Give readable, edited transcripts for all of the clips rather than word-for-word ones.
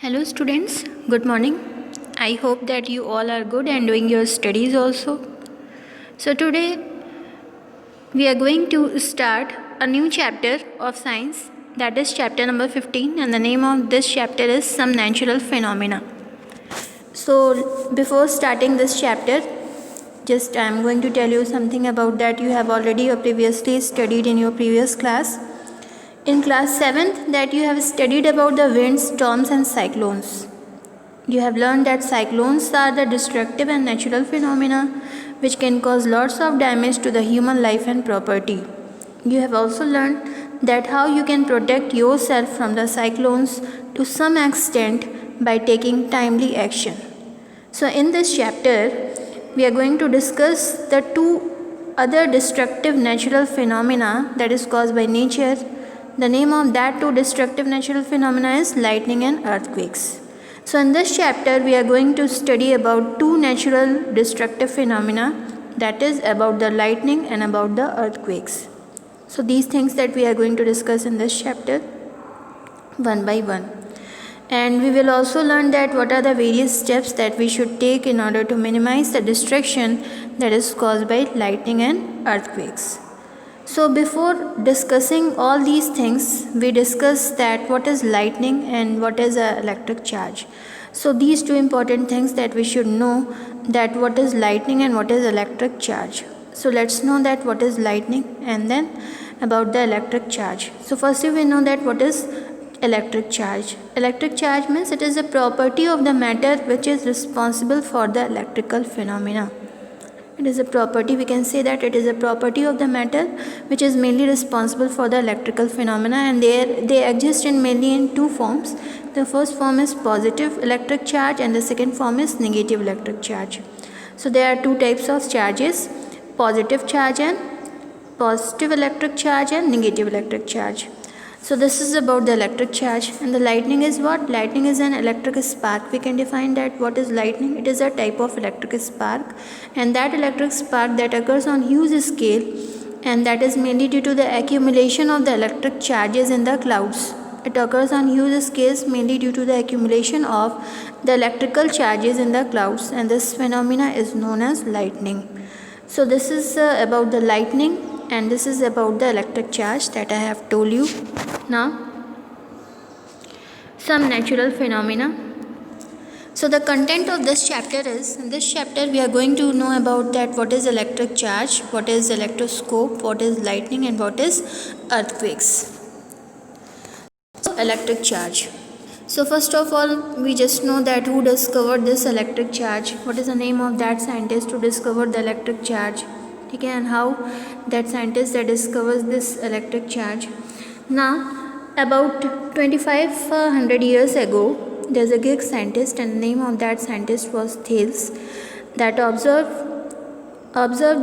Hello students, good morning. I hope that you all are good and doing your studies also. So today we are going to start a new chapter of science, that is chapter number 15, and the name of this chapter is Some Natural Phenomena. So before starting this chapter, just I am going to tell you something about that you have already or previously studied in your previous class. In class 7th that you have studied about the winds, storms and cyclones. You have learned that cyclones are the destructive and natural phenomena which can cause lots of damage to the human life and property. You have also learned that how you can protect yourself from the cyclones to some extent by taking timely action. So in this chapter, we are going to discuss the two other destructive natural phenomena that is caused by nature. The name of that two destructive natural phenomena is lightning and earthquakes. So in this chapter we are going to study about two natural destructive phenomena, that is about the lightning and about the earthquakes. So these things that we are going to discuss in this chapter one by one. And we will also learn that what are the various steps that we should take in order to minimize the destruction that is caused by lightning and earthquakes. So before discussing all these things, we discuss that what is lightning and what is an electric charge. So these two important things that we should know, that what is lightning and what is electric charge. So let's know that what is lightning and then about the electric charge. So firstly we know that what is electric charge. Electric charge means it is a property of the matter which is responsible for the electrical phenomena. It is a property, we can say that it is a property of the matter which is mainly responsible for the electrical phenomena, and they exist mainly in two forms. The first form is positive electric charge and the second form is negative electric charge. So there are two types of charges, positive charge and positive electric charge and negative electric charge. So this is about the electric charge. And the lightning is what? Lightning is an electric spark. We can define that what is lightning. It is a type of electric spark, and that electric spark that occurs on huge scale, and that is mainly due to the accumulation of the electric charges in the clouds. It occurs on huge scales mainly due to the accumulation of the electrical charges in the clouds, and this phenomena is known as lightning. So this is about the lightning, and this is about the electric charge that I have told you. Now, some natural phenomena. So the content of this chapter is, in this chapter we are going to know about that what is electric charge, what is electroscope, what is lightning and what is earthquakes. So electric charge. So first of all we just know that who discovered this electric charge, what is the name of that scientist who discovered the electric charge, okay, and how that scientist that discovers this electric charge. Now about 2500 years ago, there's a Greek scientist and the name of that scientist was Thales, that observed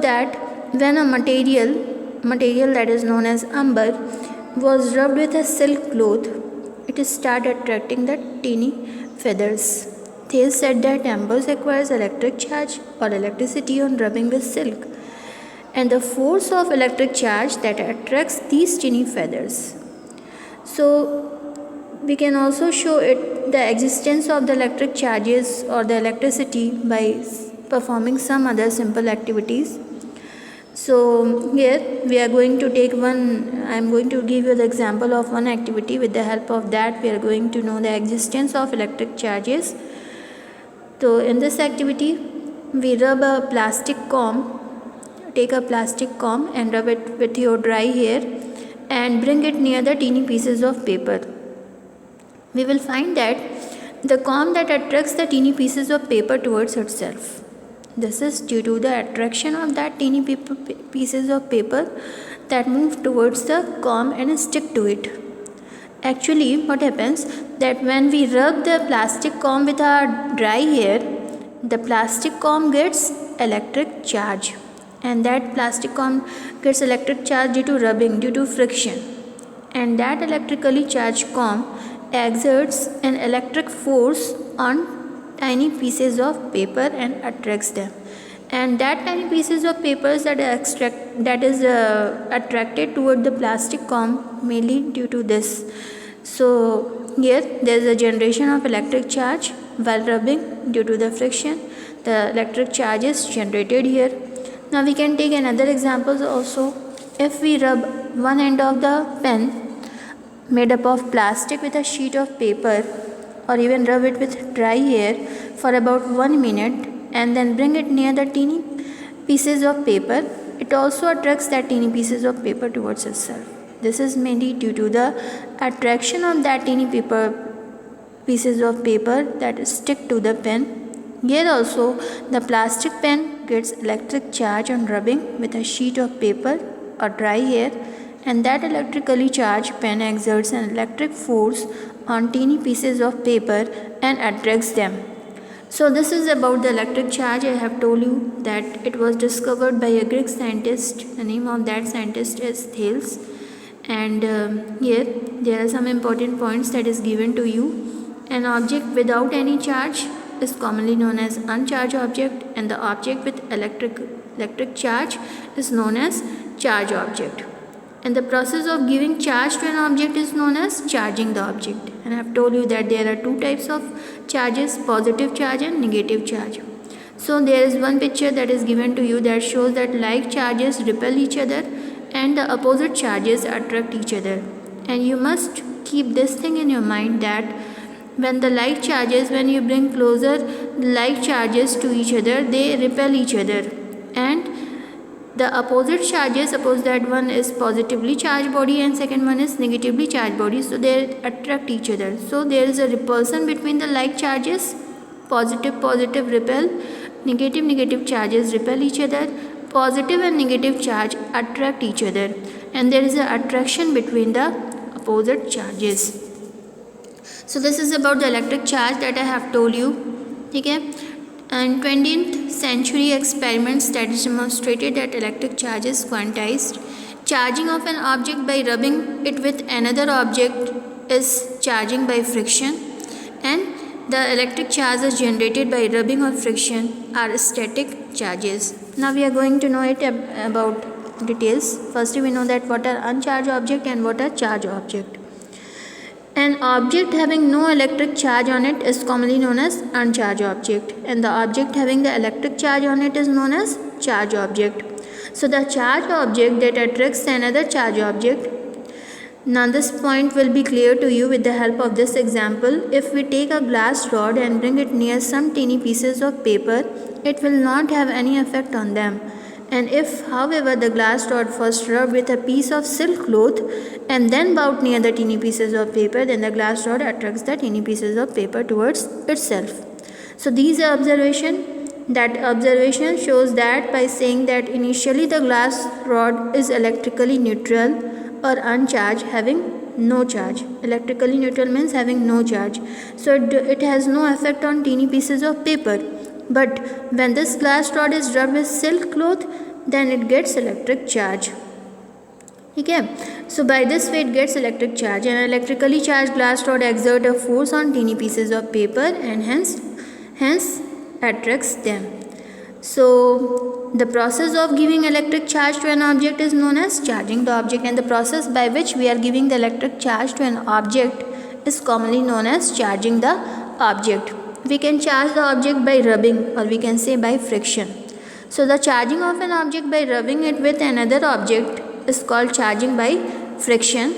that when a material that is known as amber was rubbed with a silk cloth, it started attracting the teeny feathers. Thales said that amber acquires electric charge or electricity on rubbing with silk, and the force of electric charge that attracts these teeny feathers. So we can also show it the existence of the electric charges or the electricity by performing some other simple activities. So here we are going to take one, I am going to give you the example of one activity. With the help of that we are going to know the existence of electric charges. So in this activity we rub a plastic comb, take a plastic comb and rub it with your dry hair and bring it near the teeny pieces of paper. We will find that the comb that attracts the teeny pieces of paper towards itself. This is due to the attraction of that teeny pieces of paper that move towards the comb and stick to it. Actually what happens that when we rub the plastic comb with our dry hair, the plastic comb gets electric charge, and that plastic comb gets electric charge due to rubbing, due to friction, and that electrically charged comb exerts an electric force on tiny pieces of paper and attracts them, and that tiny pieces of papers that is attracted toward the plastic comb mainly due to this. So here there is a generation of electric charge while rubbing due to the friction. The electric charge is generated here. Now we can take another example also. If we rub one end of the pen made up of plastic with a sheet of paper, or even rub it with dry air for about 1 minute and then bring it near the teeny pieces of paper, it also attracts that teeny pieces of paper towards itself. This is mainly due to the attraction of that teeny pieces of paper that stick to the pen. Here also the plastic pen gets electric charge on rubbing with a sheet of paper or dry air, and that electrically charged pen exerts an electric force on teeny pieces of paper and attracts them. So this is about the electric charge. I have told you that it was discovered by a Greek scientist. The name of that scientist is Thales. And here there are some important points that is given to you. An object without any charge is commonly known as uncharged object, and the object with electric charge is known as charged object. And the process of giving charge to an object is known as charging the object. And I have told you that there are two types of charges, positive charge and negative charge. So there is one picture that is given to you that shows that like charges repel each other and the opposite charges attract each other. And you must keep this thing in your mind that when the like charges, when you bring closer like charges to each other, they repel each other. And the opposite charges, suppose that one is positively charged body and second one is negatively charged body, so they attract each other. So there is a repulsion between the like charges. Positive repel, negative charges repel each other. Positive and negative charge attract each other, and there is an attraction between the opposite charges. So this is about the electric charge that I have told you. Okay. And 20th century experiments that demonstrated that electric charge is quantized. Charging of an object by rubbing it with another object is charging by friction, and the electric charges generated by rubbing or friction are static charges. Now we are going to know it about details. Firstly, we know that what are uncharged object and what are charged object. An object having no electric charge on it is commonly known as uncharged object, and the object having the electric charge on it is known as charged object. So the charged object that attracts another charged object. Now this point will be clear to you with the help of this example. If we take a glass rod and bring it near some teeny pieces of paper, it will not have any effect on them. And if, however, the glass rod first rubbed with a piece of silk cloth and then bowed near the teeny pieces of paper, then the glass rod attracts the teeny pieces of paper towards itself. So these are observation. That observation shows that by saying that initially the glass rod is electrically neutral or uncharged, having no charge. Electrically neutral means having no charge. So it has no effect on teeny pieces of paper. But when this glass rod is rubbed with silk cloth, then it gets electric charge. Okay. So by this way it gets electric charge. An electrically charged glass rod exerts a force on teeny pieces of paper and hence attracts them. So the process of giving electric charge to an object is known as charging the object, and the process by which we are giving the electric charge to an object is commonly known as charging the object. We can charge the object by rubbing, or we can say by friction. So the charging of an object by rubbing it with another object is called charging by friction.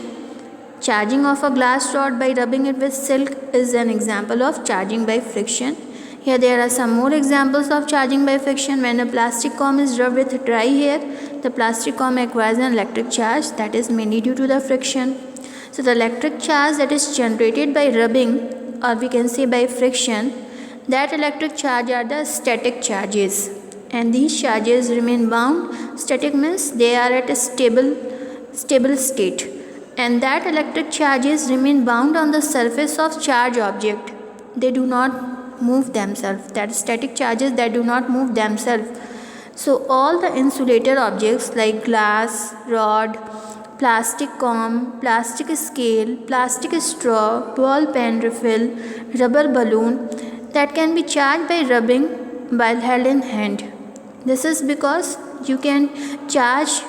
Charging of a glass rod by rubbing it with silk is an example of charging by friction. Here there are some more examples of charging by friction. When a plastic comb is rubbed with dry air, the plastic comb acquires an electric charge that is mainly due to the friction. So the electric charge that is generated by rubbing, or we can say by friction, that electric charge are the static charges, and these charges remain bound. Static means they are at a stable state, and that electric charges remain bound on the surface of charged object. They do not move themselves. That static charges that do not move themselves. So all the insulator objects like glass rod, plastic comb, plastic scale, plastic straw, ball pen refill, rubber balloon that can be charged by rubbing while held in hand. This is because you can charge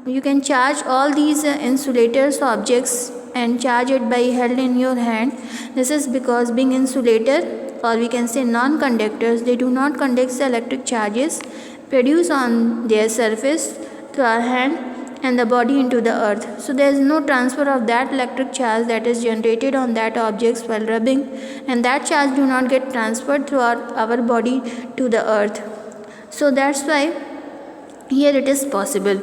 charge all these insulators objects and charge it by held in your hand. This is because being insulator, or we can say non-conductors, they do not conduct the electric charges produced on their surface to our hand and the body into the earth. So there is no transfer of that electric charge that is generated on that objects while rubbing, and that charge do not get transferred through our body to the earth. So that's why here it is possible.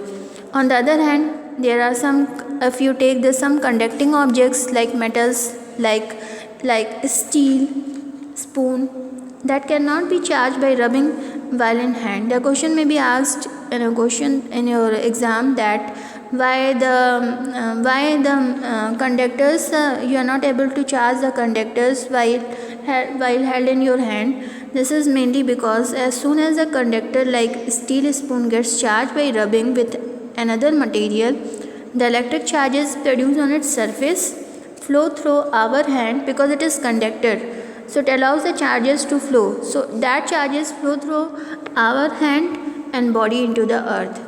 On the other hand, there are some, if you take some conducting objects like metals, like steel, spoon, that cannot be charged by rubbing while in hand. The question may be asked in a question in your exam that why the conductors you are not able to charge the conductors while held in your hand. This is mainly because as soon as a conductor like steel spoon gets charged by rubbing with another material, the electric charges produced on its surface flow through our hand because it is conductor. So it allows the charges to flow. So that charges flow through our hand and body into the earth,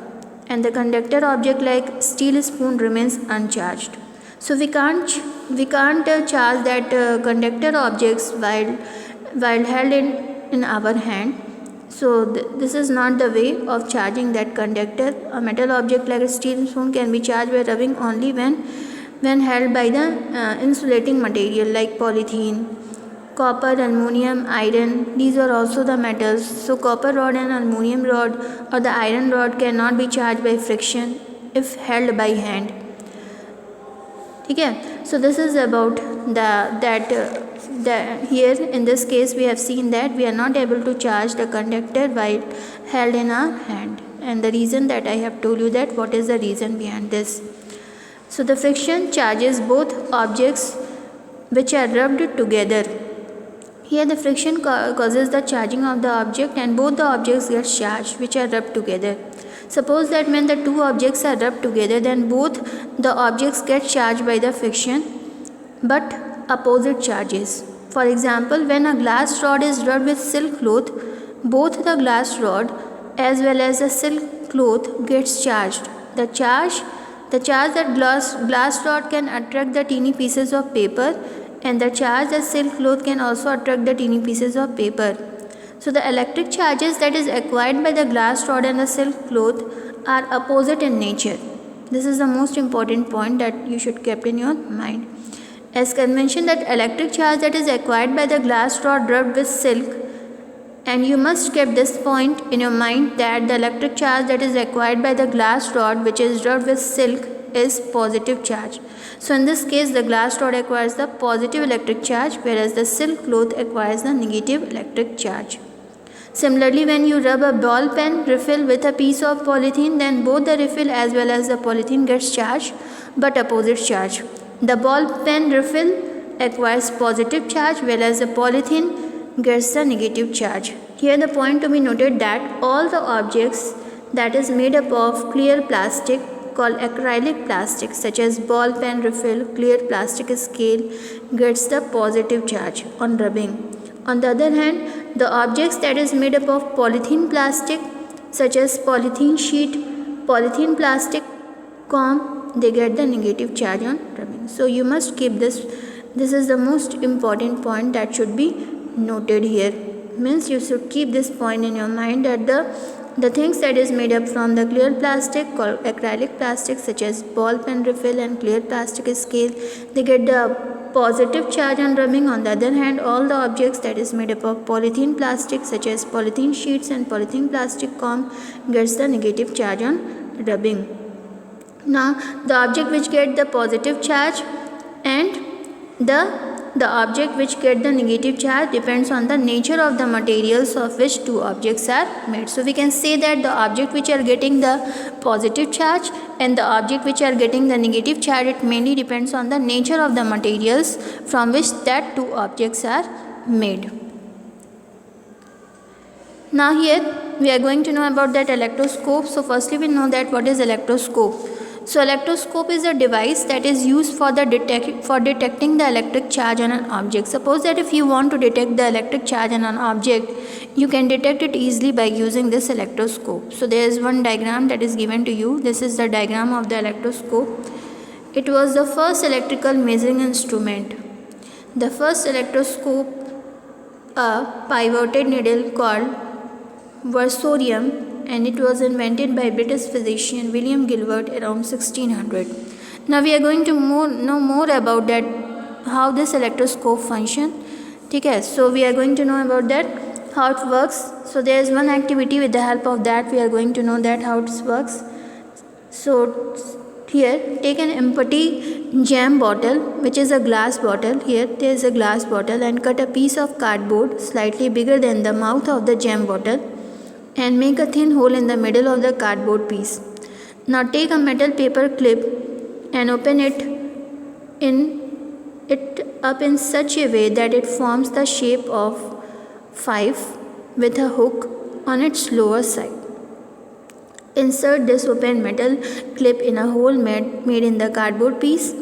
and the conductor object like steel spoon remains uncharged. So we can't charge that conductor objects while held in our hand. So this is not the way of charging that conductor. A metal object like a steel spoon can be charged by rubbing only when held by the insulating material like polythene, copper, aluminum, iron. These are also the metals. So copper rod and aluminum rod or the iron rod cannot be charged by friction if held by hand. Okay, so this is about here in this case we have seen that we are not able to charge the conductor while held in our hand, and the reason that I have told you that what is the reason behind this. So the friction charges both objects which are rubbed together. Here the friction causes the charging of the object, and both the objects get charged which are rubbed together. Suppose that when the two objects are rubbed together, then both the objects get charged by the friction but opposite charges. For example, when a glass rod is rubbed with silk cloth, both the glass rod as well as the silk cloth gets charged. The charge that glass rod can attract the teeny pieces of paper, and the charge that silk cloth can also attract the teeny pieces of paper. So the electric charges that is acquired by the glass rod and the silk cloth are opposite in nature. This is the most important point that you should keep in your mind. As convention that electric charge that is acquired by the glass rod rubbed with silk, and you must keep this point in your mind that the electric charge that is acquired by the glass rod which is rubbed with silk is positive charge. So in this case the glass rod acquires the positive electric charge, whereas the silk cloth acquires the negative electric charge. Similarly, when you rub a ball pen refill with a piece of polythene, then both the refill as well as the polythene gets charged but opposite charge. The ball pen refill acquires positive charge, whereas the polythene gets the negative charge. Here the point to be noted that all the objects that is made up of clear plastic called acrylic plastic, such as ball pen refill, clear plastic scale, gets the positive charge on rubbing. On the other hand, the objects that is made up of polythene plastic, such as polythene sheet, polythene plastic comb, they get the negative charge on rubbing. So you must keep this. This is the most important point that should be noted here. Means you should keep this point in your mind that the things that is made up from the clear plastic called acrylic plastic, such as ball pen refill and clear plastic scale, they get the positive charge on rubbing. On the other hand, all the objects that is made up of polythene plastic, such as polythene sheets and polythene plastic comb, gets the negative charge on rubbing. Now the object which get the positive charge and the object which get the negative charge depends on the nature of the materials of which two objects are made. So we can say that the object which are getting the positive charge and the object which are getting the negative charge, it mainly depends on the nature of the materials from which that two objects are made. Now here we are going to know about that electroscope. So firstly we know that what is electroscope. So electroscope is a device that is used for detecting the electric charge on an object. Suppose that if you want to detect the electric charge on an object, you can detect it easily by using this electroscope. So there is one diagram that is given to you. This is the diagram of the electroscope. It was the first electrical measuring instrument. The first electroscope, a pivoted needle called versorium, and it was invented by British physician William Gilbert around 1600. Now we are going to know more about that, how this electroscope function. Okay, so we are going to know about that, how it works. So there is one activity, with the help of that we are going to know that how it works. So here, take an empty jam bottle, which is a glass bottle. Here there is a glass bottle, and cut a piece of cardboard slightly bigger than the mouth of the jam bottle and make a thin hole in the middle of the cardboard piece. Now take a metal paper clip and open it up in such a way that it forms the shape of 5 with a hook on its lower side. Insert this open metal clip in a hole made in the cardboard piece,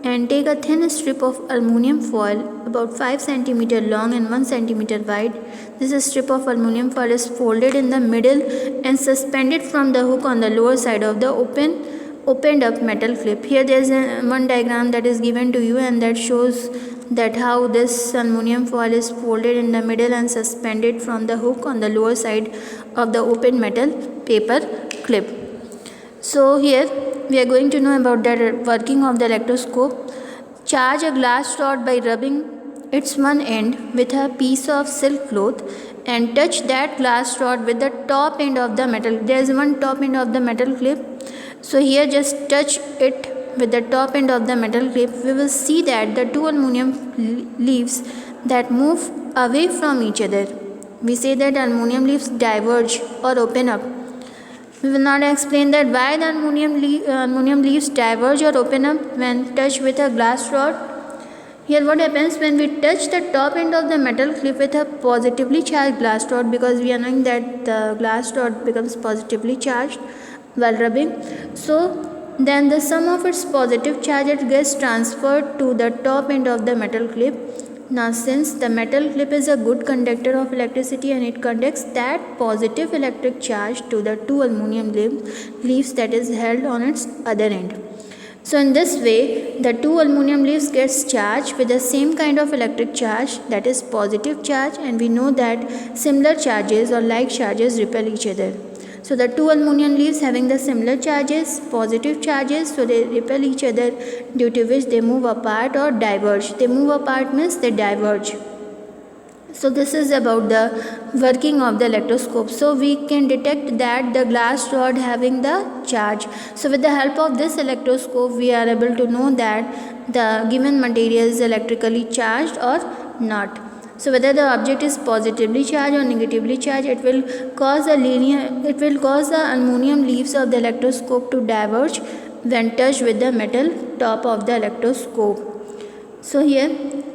and take a thin strip of aluminum foil about 5 cm long and 1 cm wide. This strip of aluminum foil is folded in the middle and suspended from the hook on the lower side of the opened up metal clip. Here there is one diagram that is given to you, and that shows that how this aluminum foil is folded in the middle and suspended from the hook on the lower side of the open metal paper clip. So here we are going to know about the working of the electroscope. Charge a glass rod by rubbing its one end with a piece of silk cloth and touch that glass rod with the top end of the metal. There is one top end of the metal clip. So here just touch it with the top end of the metal clip. We will see that the two aluminum leaves that move away from each other. We say that aluminum leaves diverge or open up. We will now explain that why the aluminum leaves diverge or open up when touched with a glass rod. Here what happens when we touch the top end of the metal clip with a positively charged glass rod, because we are knowing that the glass rod becomes positively charged while rubbing. So then the sum of its positive charge gets transferred to the top end of the metal clip. Now since the metal clip is a good conductor of electricity and it conducts that positive electric charge to the two aluminum leaves that is held on its other end. So in this way the two aluminum leaves gets charged with the same kind of electric charge, that is positive charge, and we know that similar charges or like charges repel each other. So the two aluminum leaves having the similar charges, positive charges, so they repel each other, due to which they move apart or diverge. They move apart means they diverge. So this is about the working of the electroscope. So we can detect that the glass rod having the charge. So with the help of this electroscope we are able to know that the given material is electrically charged or not. So whether the object is positively charged or negatively charged, it will cause the aluminum leaves of the electroscope to diverge when touched with the metal top of the electroscope. So here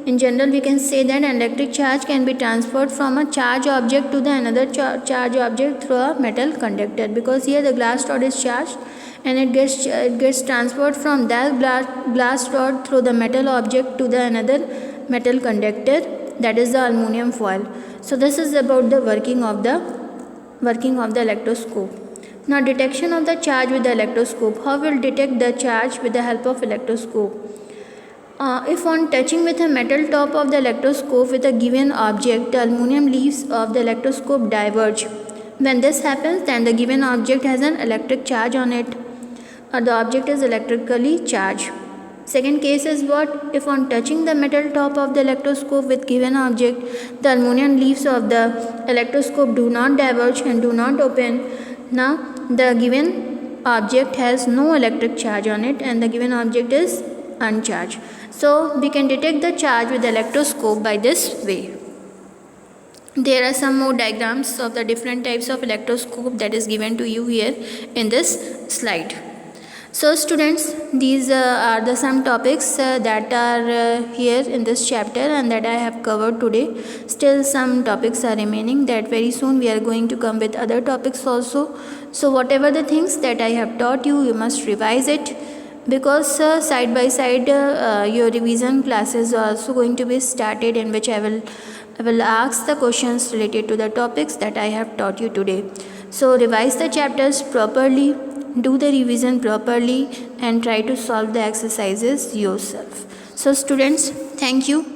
in general we can say that an electric charge can be transferred from a charged object to the another charged object through a metal conductor, because here the glass rod is charged and it gets transferred from that glass rod through the metal object to the another metal conductor, that is the aluminum foil. So this is about the working of the electroscope. Now detection of the charge with the electroscope. How will detect the charge with the help of electroscope? If on touching with a metal top of the electroscope with a given object, the aluminum leaves of the electroscope diverge. When this happens, then the given object has an electric charge on it, or the object is electrically charged. Second case is what? If on touching the metal top of the electroscope with given object, the aluminum leaves of the electroscope do not diverge and do not open. Now the given object has no electric charge on it and the given object is uncharged. So we can detect the charge with the electroscope by this way. There are some more diagrams of the different types of electroscope that is given to you here in this slide. So students, these are the some topics that are here in this chapter and that I have covered today. Still some topics are remaining, that very soon we are going to come with other topics also. So whatever the things that I have taught you, you must revise it, because side by side your revision classes are also going to be started, in which I will ask the questions related to the topics that I have taught you today. So revise the chapters properly, do the revision properly, and try to solve the exercises yourself. So students, thank you.